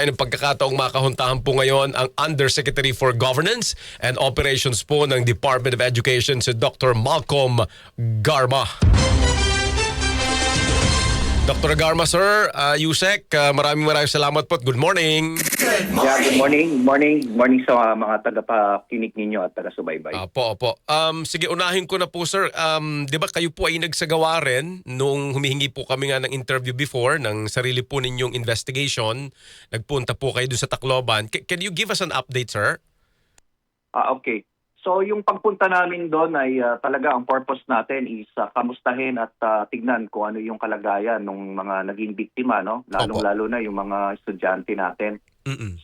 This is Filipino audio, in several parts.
Ay ng pagkakataong makahuntahan po ngayon ang Undersecretary for Governance and Operations po ng Department of Education si Dr. Malcolm Garma. Dr. Garma, sir, Yusek, maraming salamat po at good morning. Yeah, good morning. Morning sa mga tagapakinig ninyo at taga-subaybay. Opo. Sige, unahin ko na po, sir. Di ba kayo po ay nagsagawa rin nung humihingi po kami nga ng interview before ng sarili po ninyong investigation. Nagpunta po kayo doon sa Tacloban. Can you give us an update, sir? Okay. So yung pagpunta namin doon ay talaga ang purpose natin is kamustahin at tignan kung ano yung kalagayan ng mga naging biktima, no? Lalong-lalo na yung mga estudyante natin.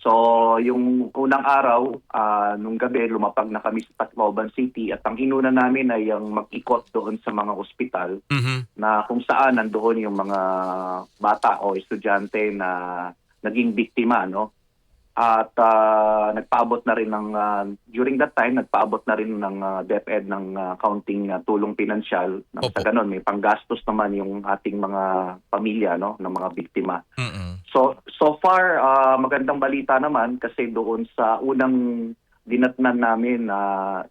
So yung unang araw, nung gabi lumapag na kami sa Tacloban City at ang inuna namin ay ang mag-ikot doon sa mga ospital na kung saan nandoon yung mga bata o estudyante na naging biktima, no? At nagpaabot na rin ng during that time nagpaabot na rin ng DepEd ng counting tulong pinansyal nang sa ganun may panggastos naman yung ating mga pamilya, no, ng mga biktima. So far magandang balita naman kasi doon sa unang dinatnan namin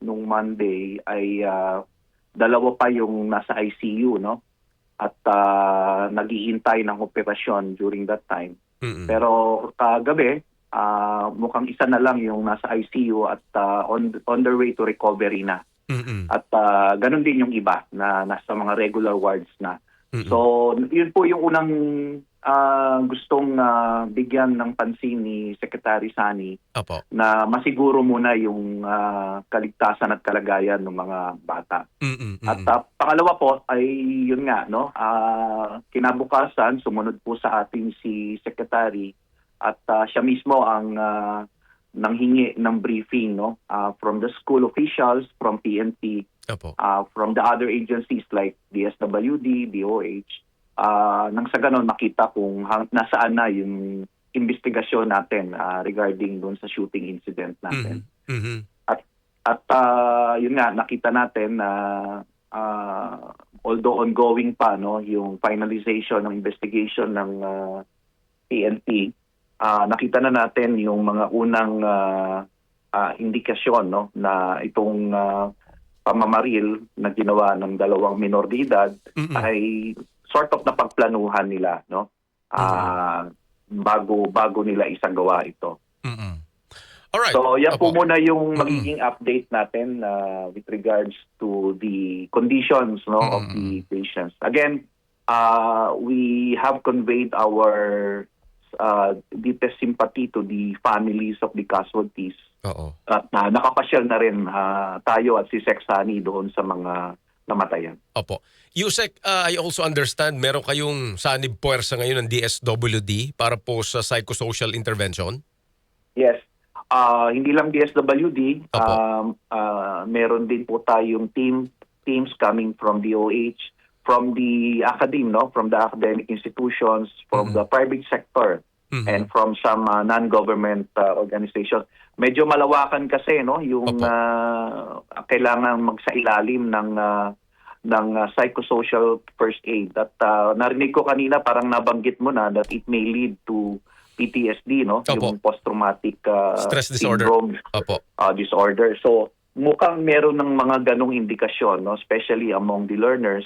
nung Monday ay dalawa pa yung nasa ICU, no, at naghihintay ng operasyon during that time. Pero kagabi mukhang isa na lang yung nasa ICU at on their way to recovery na. At ganun din yung iba na nasa mga regular wards na. So yun po yung unang gustong bigyan ng pansin ni Secretary Sani. Opo. Na masiguro muna yung kaligtasan at kalagayan ng mga bata. At pangalawa po ay yun nga, no, kinabukasan sumunod po sa atin si Secretary at siya mismo ang nanghingi ng briefing, no, from the school officials, from PNP, from the other agencies like DSWD, DOH, nang sa ganon makita kung nasaan na yung investigasyon natin regarding doon sa shooting incident natin. At yun nga, nakita natin na although ongoing pa, no, yung finalization ng investigation ng PNP, nakita na natin yung mga unang indikasyon, no, na itong pamamaril na ginawa ng dalawang minor de edad ay sort of napagplanuhan nila, no, bago nila isagawa ito. Alright. So yan po muna yung magiging update natin with regards to the conditions, no, of the patients. Again, we have conveyed our deepest sympathy to the families of the casualties. At nakapasyal na rin tayo at si Sec Sani doon sa mga namatayan. Opo. Yusek, I also understand meron kayong sanib puwersa ngayon ng DSWD para po sa psychosocial intervention? Yes. Hindi lang DSWD, meron din po tayong teams coming from DOH, from the from the academic institutions, from the private sector, and from some non-government organizations. Medyo malawakan kasi, no, yung kailangan magsailalim ng psychosocial first aid. At narinig ko kanina parang nabanggit mo na that it may lead to PTSD, no, yung post-traumatic stress disorder syndrome disorder. So mukhang meron ng mga ganong indikasyon, no, especially among the learners.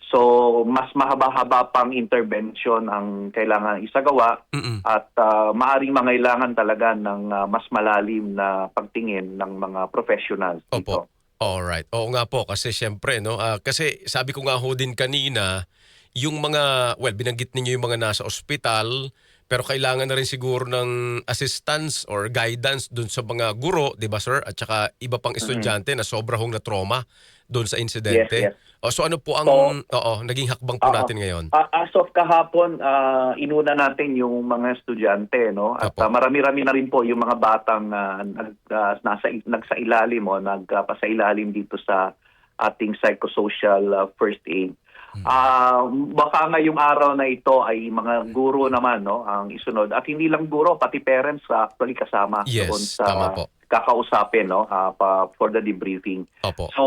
So mas mahaba-haba pang intervention ang kailangan isagawa at maaring mangailangan talaga ng mas malalim na pagtingin ng mga professionals dito. Alright. Oo nga po kasi siyempre, no, kasi sabi ko nga ho din kanina yung mga, binanggit ninyo yung mga nasa ospital pero kailangan na rin siguro ng assistance or guidance dun sa mga guro, di ba sir? At saka iba pang estudyante na sobra hong na-trauma dun sa insidente. Yes. So ano po ang naging hakbang po natin ngayon? As of kahapon, inuna natin yung mga estudyante, no? At marami-rami na rin po yung mga batang nagsailalim o nagpasailalim dito sa ating psychosocial first aid. Baka ngayong araw na ito ay mga guro naman, no, ang isunod. At hindi lang guro, pati parents actually kasama doon sa kakausapin, no, for the debriefing. So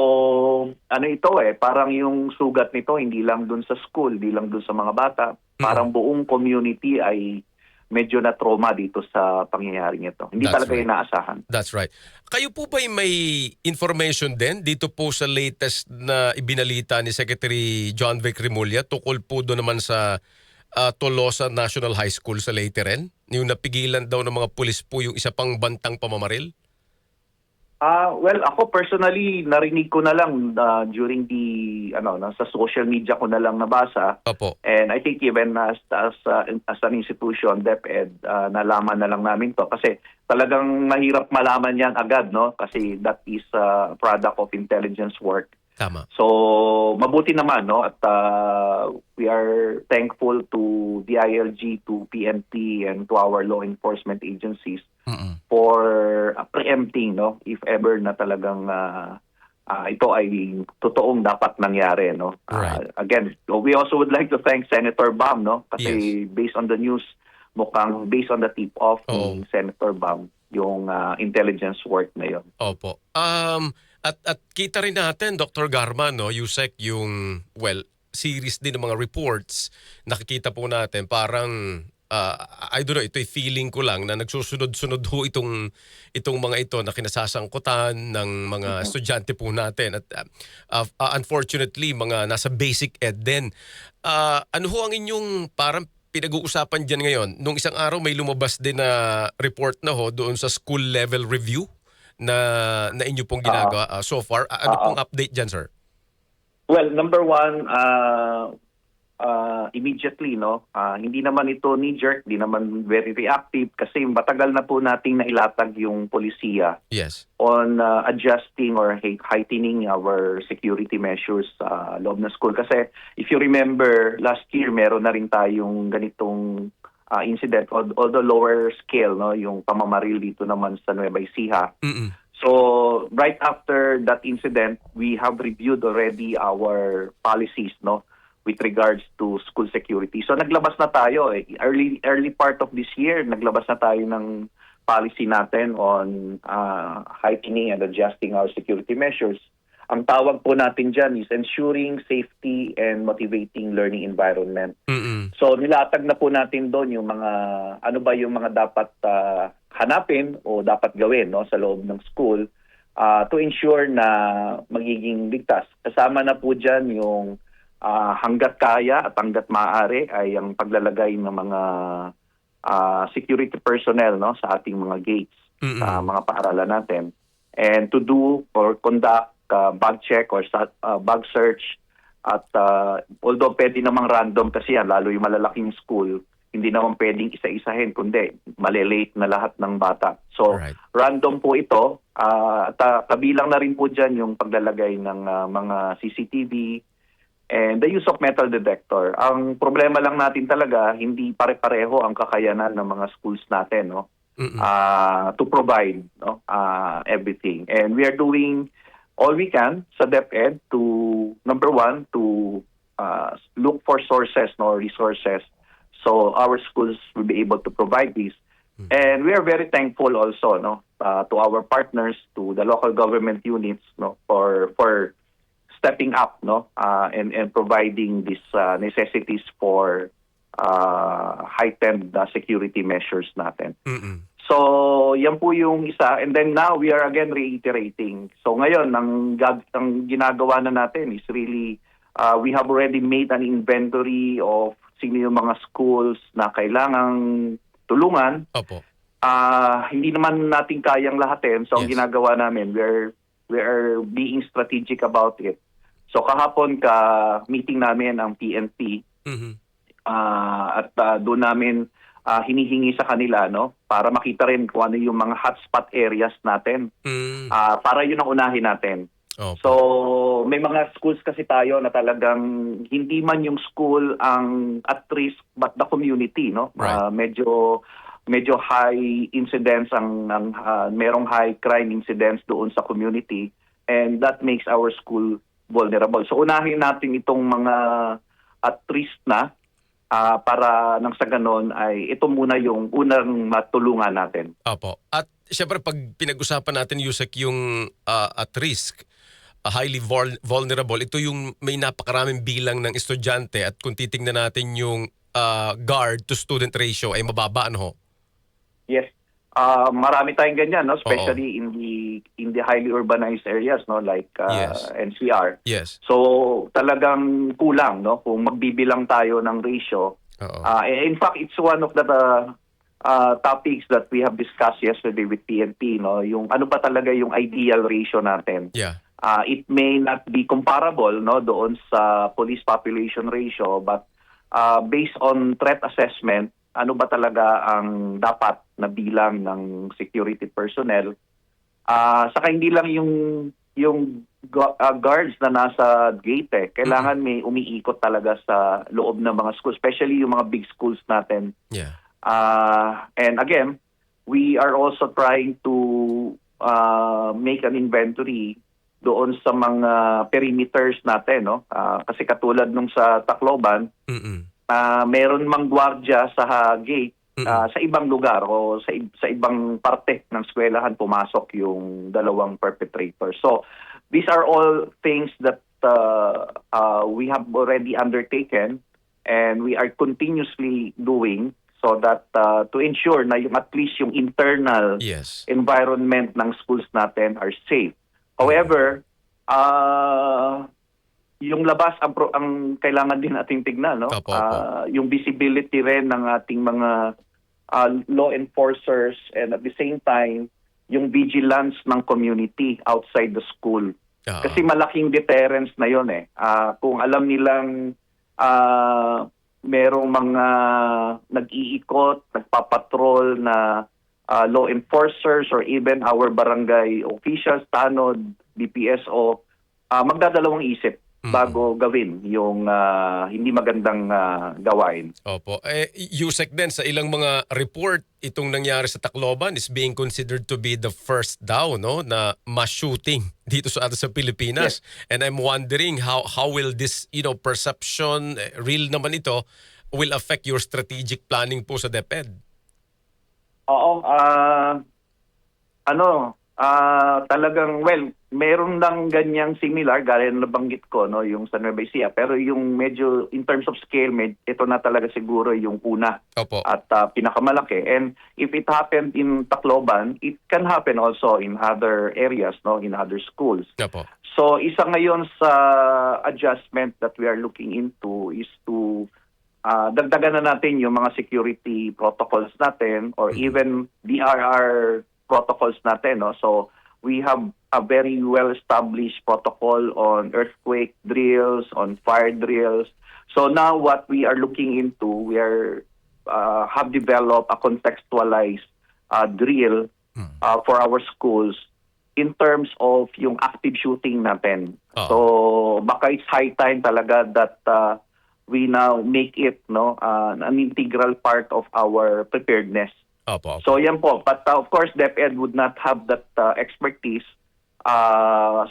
ano ito parang yung sugat nito hindi lang doon sa school, hindi lang doon sa mga bata, parang buong community ay medyo na trauma dito sa pangyayaring ito. Hindi That's talaga right. inaasahan. That's right. Kayo po ba may information din dito po sa latest na ibinalita ni Secretary John Vic Remulla tukol po doon naman sa Tolosa National High School sa Leyte rin? Yung napigilan daw ng mga pulis po yung isa pang bantang pamamaril? Well, ako personally narinig ko na lang during the sa social media ko na lang nabasa. Opo. And I think even as an institution, DepEd, nalaman na lang namin to kasi talagang mahirap malaman yan agad, no? Kasi that is a product of intelligence work. Tama. So mabuti naman, no? At we are thankful to the ILG, to PNP, and to our law enforcement agencies Mm-mm. for preempting, no, if ever na talagang ito ay totoong dapat nangyari, no. Right. Again, we also would like to thank Senator Bam, no, kasi based on the news, mukhang based on the tip-off ni Senator Bam, yung intelligence work na yon. Opo. At kita rin natin, Dr. Garma, no, Yusek, yung, series din ng mga reports, nakikita po natin parang, I don't know, ito'y feeling ko lang na nagsusunod-sunod ho itong mga ito na kinasasangkutan ng mga estudyante po natin. At unfortunately, mga nasa basic ed din. Ano ho ang inyong parang pinag-uusapan dyan ngayon? Nung isang araw may lumabas din na report na ho doon sa school level review na inyo pong ginagawa so far. Ano pong update dyan, sir? Well, number one, immediately, no, hindi naman ito knee-jerk, hindi naman very reactive kasi matagal na po nating nailatag yung polisiya Yes. on adjusting or heightening our security measures sa loob ng school. Kasi if you remember, last year meron na rin tayong ganitong incident, although lower scale, no, yung pamamaril dito naman sa Nueva Ecija. Mm-mm. So right after that incident, we have reviewed already our policies, no, with regards to school security. So naglabas na tayo early part of this year, naglabas na tayo ng policy natin on heightening and adjusting our security measures. Ang tawag po natin dyan is ensuring safety and motivating learning environment. Mm-mm. So nilatag na po natin doon yung mga ano ba yung mga dapat hanapin o dapat gawin, no, sa loob ng school to ensure na magiging ligtas. Kasama na po diyan yung hangga't kaya at hangga't maaari ay ang paglalagay ng mga security personnel, no, sa ating mga gates, sa mga paaralan natin, and to do or conduct bag check or bag search. At although pwede namang random kasi yan, lalo yung malalaking school, hindi naman pwedeng isa-isahin, kundi malilate na lahat ng bata. So Right. random po ito. At kabilang na rin po dyan yung paglalagay ng mga CCTV and the use of metal detector. Ang problema lang natin talaga, hindi pare-pareho ang kakayanan ng mga schools natin, no, to provide, no, everything. And we are doing all we can sa DepEd to, number one, to look for sources, no, resources, so our schools will be able to provide this. And we are very thankful also, no, to our partners, to the local government units, no, for stepping up, no, and providing these necessities for heightened security measures natin. Mm-mm. So, yan po yung isa. And then now, we are again reiterating. So ngayon, ang ginagawa na natin is really, we have already made an inventory of sino yung mga schools na kailangang tulungan. Opo. Hindi naman natin kayang lahatin. So, ang Yes. ginagawa namin, we are being strategic about it. So, kahapon meeting namin ang PNP. Mhm. At doon namin hinihingi sa kanila, no, para makita rin kung ano yung mga hotspot areas natin. Para yun ang unahin natin. Opo. So may mga schools kasi tayo na talagang hindi man yung school ang at risk but the community, no. Right. Medyo high incidence merong high crime incidents doon sa community, and that makes our school vulnerable. So unahin natin itong mga at risk na para nang sa ganon ay ito muna yung unang matulungan natin. Opo. At syempre pag pinag-usapan natin, Yusek, yung at risk, highly vulnerable, ito yung may napakaraming bilang ng estudyante, at kung titingnan natin yung guard to student ratio ay mababa, ano ho? Yes. Marami tayong ganyan, no, especially in the highly urbanized areas, no, like Yes. NCR. Yes. So talagang kulang, no, kung magbibilang tayo ng ratio. Oo. In fact, it's one of the topics that we have discussed yesterday with PNP, no, yung ano ba talaga yung ideal ratio natin. Yeah. It may not be comparable, no, doon sa police population ratio, but based on threat assessment, ano ba talaga ang dapat na bilang ng security personnel? Saka hindi lang yung guards na nasa gate, kailangan may umiikot talaga sa loob ng mga schools, especially yung mga big schools natin. Yeah. And again, we are also trying to make an inventory doon sa mga perimeters natin, no? Kasi katulad nung sa Tacloban, Mm-mm. meron mang gwardiya sa gate Mm-mm. sa ibang lugar o sa ibang parte ng eskwelahan pumasok yung dalawang perpetrators. So these are all things that we have already undertaken and we are continuously doing so that to ensure na yung at least yung internal Yes. environment ng schools natin are safe. However, yung labas ang kailangan din nating tignan, no? Opo. Yung visibility rin ng ating mga law enforcers and at the same time yung vigilance ng community outside the school. Oo. Kasi malaking deterrence na yon eh. Kung alam nilang merong mga nag-iikot, nagpapatrol na law enforcers or even our barangay officials, tanod, BPSO, magdadalawang isip bago gawin yung hindi magandang gawain. Opo. Yusek din, sa ilang mga report, itong nangyari sa Tacloban is being considered to be the first daw, no, na mass shooting dito sa Pilipinas. Yes. And I'm wondering how will this, perception, real naman ito, will affect your strategic planning po sa DepEd? Oo, talagang, meron lang ganyang similar, gaya na nabanggit ko, no, yung sa Nueva Ecija. Pero yung medyo, in terms of scale, ito na talaga siguro yung una Opo. at pinakamalaki. And if it happened in Tacloban, it can happen also in other areas, no, in other schools. Opo. So isa ngayon sa adjustment that we are looking into is to dagdagan na natin yung mga security protocols natin or even DRR protocols natin, no? So we have a very well-established protocol on earthquake drills, on fire drills. So now what we are looking into, we have developed a contextualized drill for our schools in terms of yung active shooting natin. So baka it's high time talaga that we now make it, no, an integral part of our preparedness. Opo. So yan po. But of course, DepEd would not have that expertise.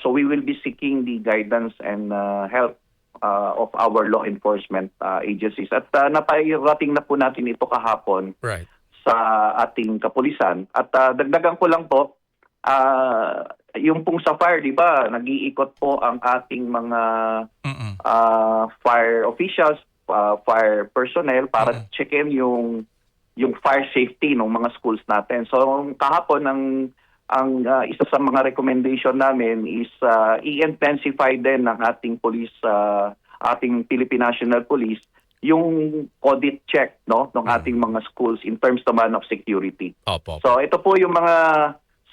So we will be seeking the guidance and help of our law enforcement agencies. At napairating na po natin ito kahapon Right. sa ating kapulisan. At dagdagan ko lang po, yung pong sa fire, di ba, nag-iikot po ang ating mga fire officials, fire personnel para check-in yung fire safety ng mga schools natin. So kahapon ang isa sa mga recommendation namin is i-intensify din ng ating police, ating Philippine National Police, yung audit check, no, ng ating mga schools in terms naman of security. Opo. So ito po yung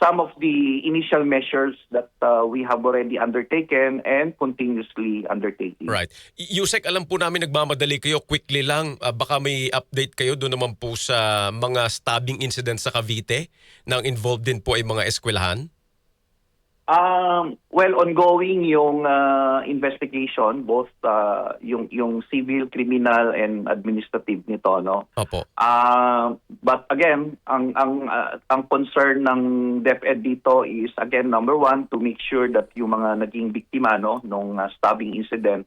some of the initial measures that we have already undertaken and continuously undertaking. Right. Yusek, alam po namin nagmamadali kayo. Quickly lang, baka may update kayo doon naman po sa mga stabbing incidents sa Cavite nang involved din po ay mga eskwelahan? Well, ongoing yung investigation, both yung civil, criminal, and administrative nito, no. Opo. But again, ang concern ng DepEd dito is again number one, to make sure that yung mga naging biktima, no, nung stabbing incident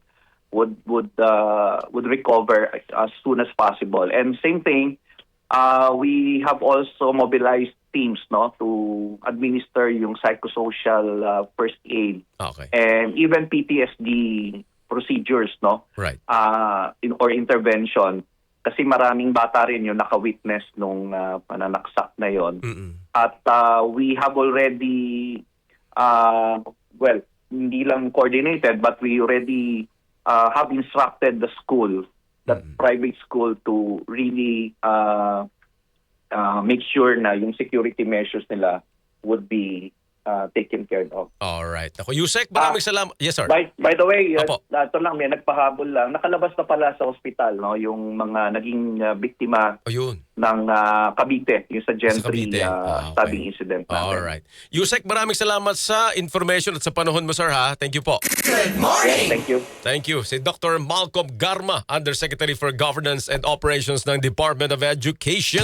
would recover as soon as possible. And same thing, we have also mobilized teams, no, to administer yung psychosocial first aid Okay. and even PTSD procedures, no, Right. or intervention. Kasi maraming bata rin yung naka-witness nung pananaksak na yon. At we have already, well, hindi lang coordinated, but we already have instructed the school, that private school, to really make sure na yung security measures nila would be taken care of. Alright. Ako, Yusek, maraming salamat. Yes, sir. By the way, Opo. ito lang, may nagpahabol lang. Nakalabas na pala sa ospital, no, yung mga naging biktima O yun. ng Cavite, yung sa Sa Gentry Cavite. Okay. stabbing incident natin. Alright. Yusek, maraming salamat sa information at sa panahon mo, sir, ha? Thank you po. Yes, thank you. Thank you. Si Dr. Malcolm Garma, Undersecretary for Governance and Operations ng Department of Education.